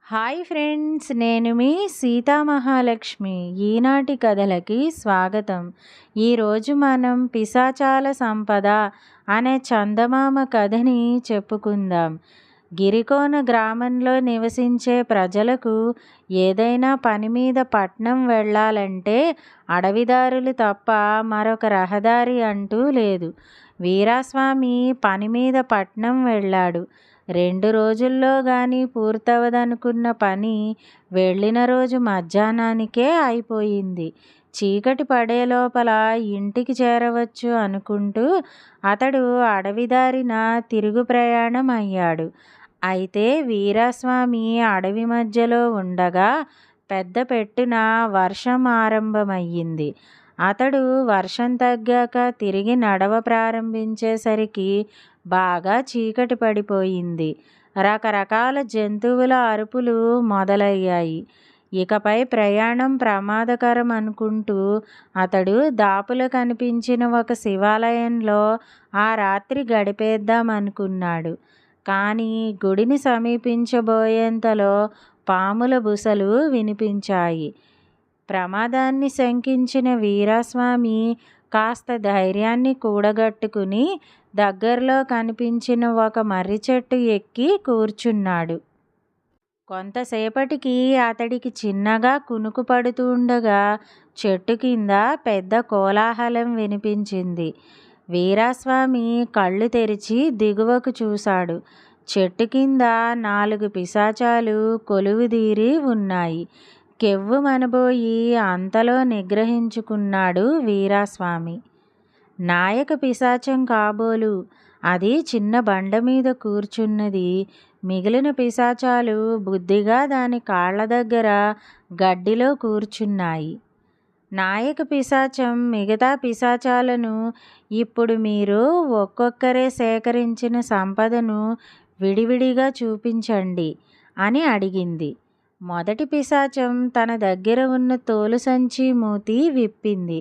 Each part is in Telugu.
హాయ్ ఫ్రెండ్స్, నేను మీ సీతామహాలక్ష్మి. ఈనాటి కథలకి స్వాగతం. ఈరోజు మనం పిశాచాల సంపద అనే చందమామ కథని చెప్పుకుందాం. గిరికోన గ్రామంలో నివసించే ప్రజలకు ఏదైనా పని మీద పట్నం వెళ్ళాలంటే అడవిదారులు తప్ప మరొక రహదారి అంటూ లేదు. వీరాస్వామి పని మీద పట్నం వెళ్ళాడు. 2 రోజుల్లో గాని పూర్తవదనుకున్న పని వెళ్ళిన రోజు మధ్యాహ్నానికే అయిపోయింది. చీకటి పడే లోపల ఇంటికి చేరవచ్చు అనుకుంటూ అతడు అడవిదారిన తిరుగు ప్రయాణం అయ్యాడు. అయితే వీరాస్వామి అడవి మధ్యలో ఉండగా పెద్ద పెట్టున వర్షం ఆరంభమయ్యింది. అతడు వర్షం తగ్గాక తిరిగి నడవ ప్రారంభించేసరికి బాగా చీకటి పడిపోయింది. రకరకాల జంతువుల అరుపులు మొదలయ్యాయి. ఇకపై ప్రయాణం ప్రమాదకరం అనుకుంటూ అతడు దాపుల కనిపించిన ఒక శివాలయంలో ఆ రాత్రి గడిపేద్దామనుకున్నాడు. కానీ గుడిని సమీపించబోయేంతలో పాముల బుసలు వినిపించాయి. ప్రమాదాన్ని శంకించిన వీరాస్వామి కాస్త ధైర్యాన్ని కూడగట్టుకుని దగ్గరలో కనిపించిన ఒక మర్రి చెట్టు ఎక్కి కూర్చున్నాడు. కొంతసేపటికి అతడికి చిన్నగా కునుకు పడుతుండగా చెట్టు కింద పెద్ద కోలాహలం వినిపించింది. వీరాస్వామి కళ్ళు తెరిచి దిగువకు చూశాడు. చెట్టు కింద 4 పిశాచాలు కొలువుదీరి ఉన్నాయి. కెవ్వుమనబోయి అంతలో నిగ్రహించుకున్నాడు వీరాస్వామి. నాయక పిశాచం కాబోలు. అది చిన్న బండ మీద కూర్చున్నది. మిగిలిన పిశాచాలు బుద్ధిగా దాని కాళ్ళ దగ్గర గడ్డిలో కూర్చున్నాయి. నాయక పిశాచం మిగతా పిశాచాలను, ఇప్పుడు మీరు ఒక్కొక్కరే సేకరించిన సంపదను విడివిడిగా చూపించండి అని అడిగింది. మొదటి పిశాచం తన దగ్గర ఉన్న తోలు సంచి మూతి విప్పింది.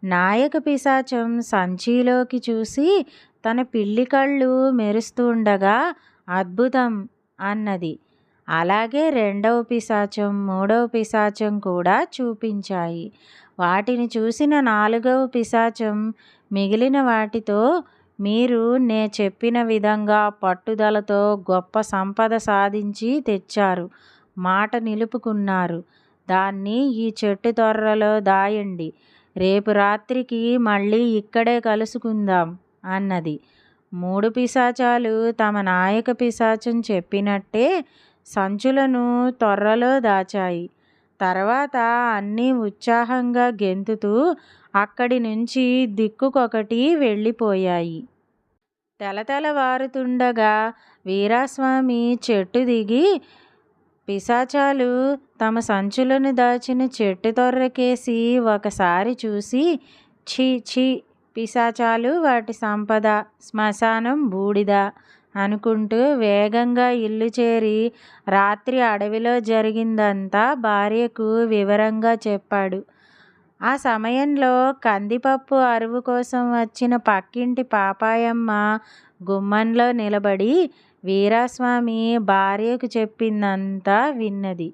నాయక పిశాచం సంచిలోకి చూసి తన పిల్లి కళ్ళు మెరుస్తుండగా అద్భుతం అన్నది. అలాగే రెండవ పిశాచం, మూడవ పిశాచం కూడా చూపించాయి. వాటిని చూసిన 4వ పిశాచం మిగిలిన వాటితో, మీరు నే చెప్పిన విధంగా పట్టుదలతో గొప్ప సంపద సాధించి తెచ్చారు. మాట నిలుపుకున్నారు. దాన్ని ఈ చెట్టు తొర్రలో దాయండి. రేపు రాత్రికి మళ్ళీ ఇక్కడే కలుసుకుందాం అన్నది. 3 పిశాచాలు తమ నాయక పిశాచం చెప్పినట్టే సంచులను తొర్రలో దాచాయి. తర్వాత అన్నీ ఉత్సాహంగా గెంతుతూ అక్కడి నుంచి దిక్కుకొకటి వెళ్ళిపోయాయి. తెలతెలవారుతుండగా వీరాస్వామి చెట్టు దిగి పిశాచాలు తమ సంచులను దాచిన చెట్టు తొర్రకేసి ఒకసారి చూసి, ఛీ ఛీ, పిశాచాలు, వాటి సంపద, శ్మశానం బూడిద అనుకుంటూ వేగంగా ఇల్లు చేరి రాత్రి అడవిలో జరిగిందంతా భార్యకు వివరంగా చెప్పాడు. ఆ సమయంలో కందిపప్పు అరువు కోసం వచ్చిన పక్కింటి పాపాయమ్మ గుమ్మంలో నిలబడి వీరాస్వామి భార్యకు చెప్పిందంతా విన్నది.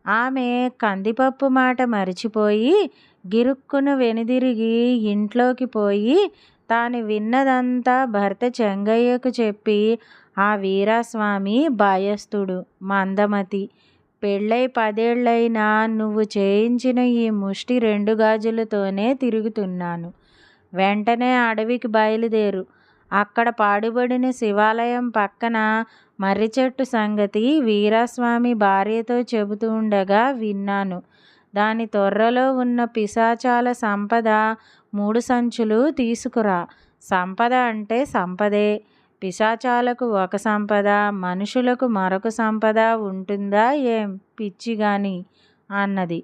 ఆమె కందిపప్పు మాట మరిచిపోయి గిరుక్కున వెనుదిరిగి ఇంట్లోకి పోయి తాను విన్నదంతా భర్త చెంగయ్యకు చెప్పి, ఆ వీరాస్వామి భయస్థుడు, మందమతి. పెళ్ళై 10 ఏళ్ళైనా నువ్వు చేయించిన ఈ ముష్టి 2 గాజులతోనే తిరుగుతున్నాను. వెంటనే అడవికి బయలుదేరు. అక్కడ పాడుబడిన శివాలయం పక్కన మర్రి చెట్టు సంగతి వీరాస్వామి భార్యతో చెబుతుండగా విన్నాను. దాని తొర్రలో ఉన్న పిశాచాల సంపద 3 సంచులు తీసుకురా. సంపద అంటే సంపదే. పిశాచాలకు ఒక సంపద, మనుషులకు మరొక సంపద ఉంటుందా ఏం పిచ్చిగాని అన్నది.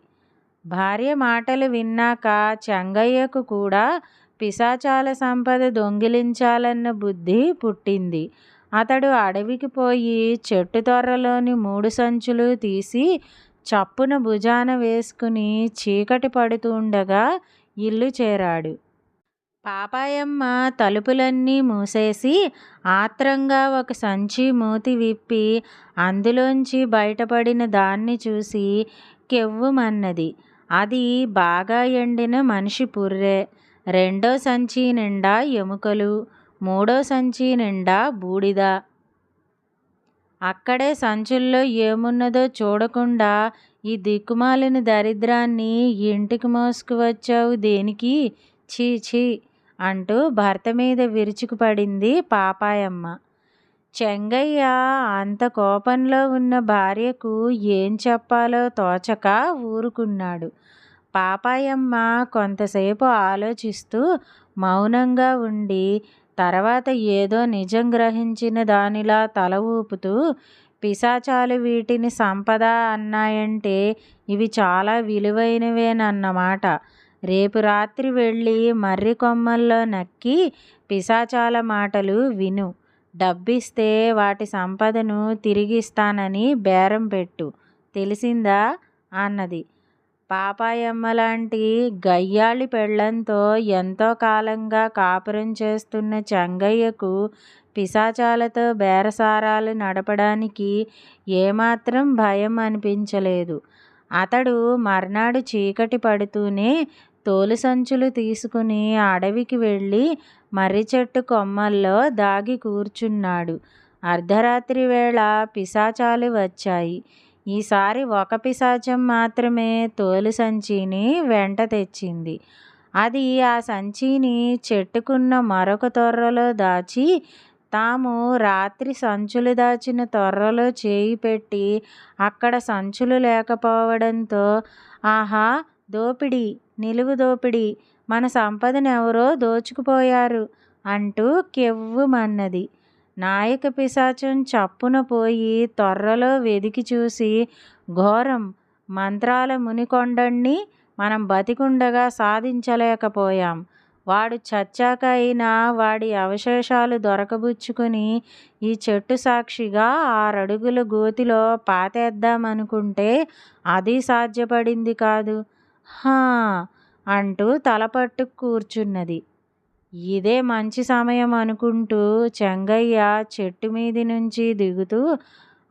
భార్య మాటలు విన్నాక చెంగయ్యకు కూడా పిశాచాల సంపద దొంగిలించాలన్న బుద్ధి పుట్టింది. అతడు అడవికి పోయి చెట్టు తొర్రలోని 3 సంచులు తీసి చప్పున భుజాన వేసుకుని చీకటి పడుతుండగా ఇల్లు చేరాడు. పాపాయమ్మ తలుపులన్నీ మూసేసి ఆత్రంగా ఒక సంచి మూతి విప్పి అందులోంచి బయటపడిన దాన్ని చూసి కెవ్వుమన్నది. అది బాగా ఎండిన మనిషి పుర్రె. రెండో సంచి నిండా ఎముకలు, మూడో సంచి నిండా బూడిద. అక్కడే సంచుల్లో ఏమున్నదో చూడకుండా ఈ దిక్కుమాలిన దరిద్రాన్ని ఇంటికి మోసుకువచ్చావు దేనికి? ఛీ ఛీ అంటూ భర్త మీద విరుచుకుపడింది పాపాయమ్మ. చెంగయ్య అంత కోపంలో ఉన్న భార్యకు ఏం చెప్పాలో తోచక ఊరుకున్నాడు. పాపాయమ్మ కొంతసేపు ఆలోచిస్తూ మౌనంగా ఉండి తర్వాత ఏదో నిజం గ్రహించిన దానిలా తల ఊపుతూ, పిశాచాలు వీటిని సంపద అన్నాయంటే ఇవి చాలా విలువైనవేనన్నమాట. రేపు రాత్రి వెళ్ళి మర్రి కొమ్మల్లో నక్కి పిశాచాల మాటలు విను. డబ్బిస్తే వాటి సంపదను తిరిగిస్తానని బేరం పెట్టు. తెలిసిందా అన్నది. పాపాయమ్మలాంటి గయ్యాళి పెళ్ళంతో ఎంతో కాలంగా కాపురం చేస్తున్న చెంగయ్యకు పిశాచాలతో బేరసారాలు నడపడానికి ఏమాత్రం భయం అనిపించలేదు. అతడు మర్నాడు చీకటి పడుతూనే తోలు సంచులు తీసుకుని అడవికి వెళ్ళి మర్రి చెట్టు కొమ్మల్లో దాగి కూర్చున్నాడు. అర్ధరాత్రి వేళ పిశాచాలు వచ్చాయి. ఈసారి ఒక పిశాచం మాత్రమే తోలు సంచిని వెంట తెచ్చింది. అది ఆ సంచిని చెట్టుకున్న మరొక తొర్రలో దాచి తాము రాత్రి సంచులు దాచిన తొర్రలో చేయి పెట్టి అక్కడ సంచులు లేకపోవడంతో, ఆహా దోపిడీ, నిలువు దోపిడీ, మన సంపదనెవరో దోచుకుపోయారు అంటూ కెవ్వుమన్నది. నాయక పిశాచం చప్పున పోయి తొర్రలో వెదికి చూసి, ఘోరం, మంత్రాల మునికొండణ్ణి మనం బతికుండగా సాధించలేకపోయాం. వాడు చచ్చాక అయినా వాడి అవశేషాలు దొరకబుచ్చుకుని ఈ చెట్టు సాక్షిగా 6 అడుగుల గోతిలో పాతేద్దామనుకుంటే అది సాధ్యపడింది కాదు. హా అంటూ తలపట్టు కూర్చున్నది. ఇదే మంచి సమయం అనుకుంటూ చెంగయ్య చెట్టు మీది నుంచి దిగుతూ,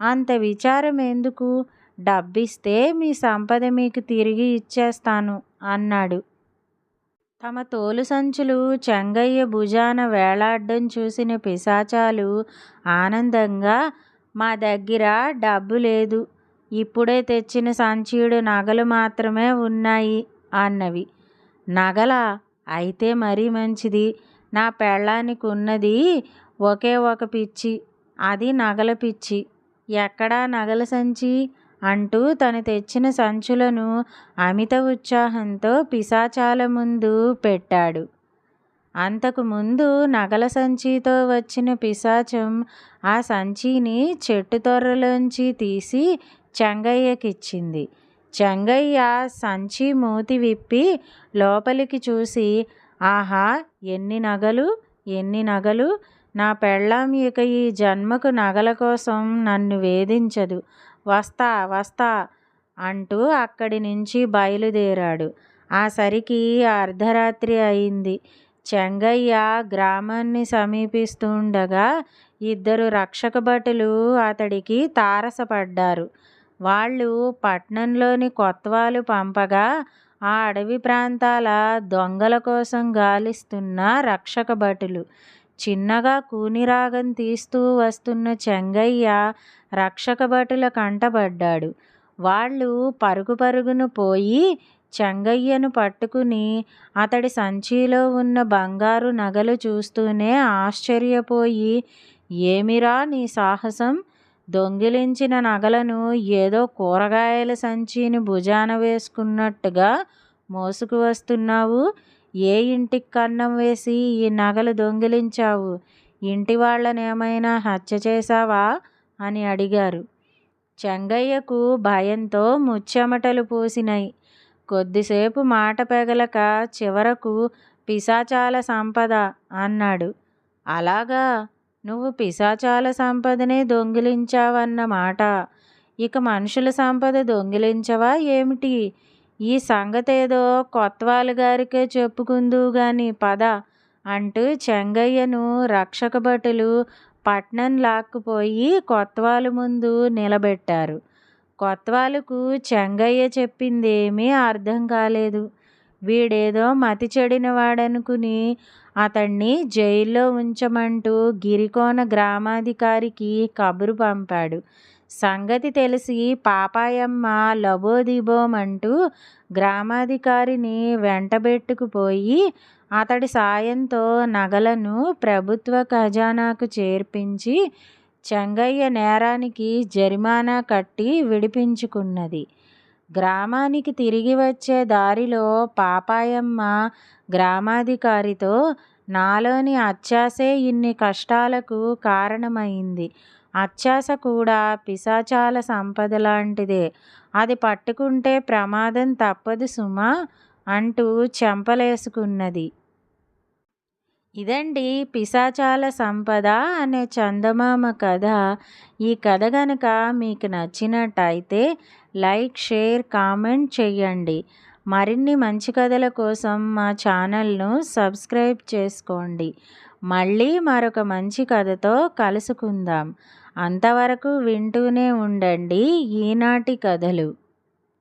అంత విచారం ఎందుకు? డబ్బిస్తే మీ సంపద మీకు తిరిగి ఇచ్చేస్తాను అన్నాడు. తమ తోలు సంచులు చెంగయ్య భుజాన వేలాడ్డం చూసిన పిశాచాలు ఆనందంగా, మా దగ్గర డబ్బు లేదు, ఇప్పుడే తెచ్చిన సంచీడు నగలు మాత్రమే ఉన్నాయి అన్నవి. నగలా? అయితే మరీ మంచిది. నా పెళ్ళానికి ఉన్నది ఒకే ఒక పిచ్చి, అది నగల పిచ్చి. ఎక్కడా నగల సంచి అంటూ తను తెచ్చిన సంచులను అమిత ఉత్సాహంతో పిశాచాల ముందు పెట్టాడు. అంతకు ముందు నగల సంచితో వచ్చిన పిశాచం ఆ సంచిని చెట్టు తొర్రలోంచి తీసి చెంగయ్యకిచ్చింది. చెంగయ్య సంచి మూతి విప్పి లోపలికి చూసి, ఆహా ఎన్ని నగలు, ఎన్ని నగలు! నా పెళ్ళాం ఇక ఈ జన్మకు నగల కోసం నన్ను వేధించదు. వస్తా వస్తా అంటూ అక్కడి నుంచి బయలుదేరాడు. ఆ సరికి అర్ధరాత్రి అయింది. చెంగయ్య గ్రామాన్ని సమీపిస్తుండగా 2 రక్షక భటులు అతడికి తారసపడ్డారు. వాళ్ళు పట్నంలోని కొత్వాలు పంపగా ఆ అడవి ప్రాంతాల దొంగల కోసం గాలిస్తున్న రక్షక భటులు. చిన్నగా కూనిరాగం తీస్తూ వస్తున్న చెంగయ్య రక్షక భటుల కంటబడ్డాడు. వాళ్ళు పరుగు పరుగున పోయి చెంగయ్యను పట్టుకుని అతడి సంచిలో ఉన్న బంగారు నగలు చూస్తూనే ఆశ్చర్యపోయి, ఏమిరా నీ సాహసం? దొంగిలించిన నగలను ఏదో కూరగాయల సంచిని భుజాన వేసుకున్నట్టుగా మోసుకు వస్తున్నావు. ఏ ఇంటికి కన్నం వేసి ఈ నగలు దొంగిలించావు? ఇంటి వాళ్ళనేమైనా హత్య చేశావా అని అడిగారు. చెంగయ్యకు భయంతో ముచ్చెమటలు పోసినాయి. కొద్దిసేపు మాట పెగలక చివరకు పిశాచాల సంపద అన్నాడు. అలాగా, నువ్వు పిశాచాల సంపదనే దొంగిలించావన్నమాట. ఇక మనుషుల సంపద దొంగిలించవా ఏమిటి? ఈ సంగతేదో కొత్వాలు గారికే చెప్పుకుందువు గాని పద అంటూ చెంగయ్యను రక్షక భటులు పట్నం లాక్కుపోయి కొత్వాలు ముందు నిలబెట్టారు. కొత్వాలుకు చెంగయ్య చెప్పిందేమీ అర్థం కాలేదు. వీడేదో మతి చెడినవాడనుకుని అతన్ని జైల్లో ఉంచమంటూ గిరికోన గ్రామాధికారికి కబురు పంపాడు. సంగతి తెలిసి పాపాయమ్మ లబోదిబోమంటూ గ్రామాధికారిని వెంటబెట్టుకుపోయి అతడి సాయంతో నగలను ప్రభుత్వ ఖజానాకు చేర్పించి చెంగయ్య నేరానికి జరిమానా కట్టి విడిపించుకున్నది. గ్రామానికి తిరిగి వచ్చే దారిలో పాపాయమ్మ గ్రామాధికారితో, నాలోని అత్యాసే ఇన్ని కష్టాలకు కారణమైంది. అత్యాస కూడా పిశాచాల సంపద లాంటిదే. అది పట్టుకుంటే ప్రమాదం తప్పదు సుమా అంటూ చెంపలేసుకున్నది. ఇదండి పిశాచాల సంపద అనే చందమామ కథ. ఈ కథ గనక మీకు నచ్చినట్టయితే లైక్, షేర్, కామెంట్ చెయ్యండి. మరిన్ని మంచి కథల కోసం మా ఛానల్ను సబ్స్క్రైబ్ చేసుకోండి. మళ్ళీ మరొక మంచి కథతో కలుసుకుందాం. అంతవరకు వింటూనే ఉండండి ఈనాటి కథలు.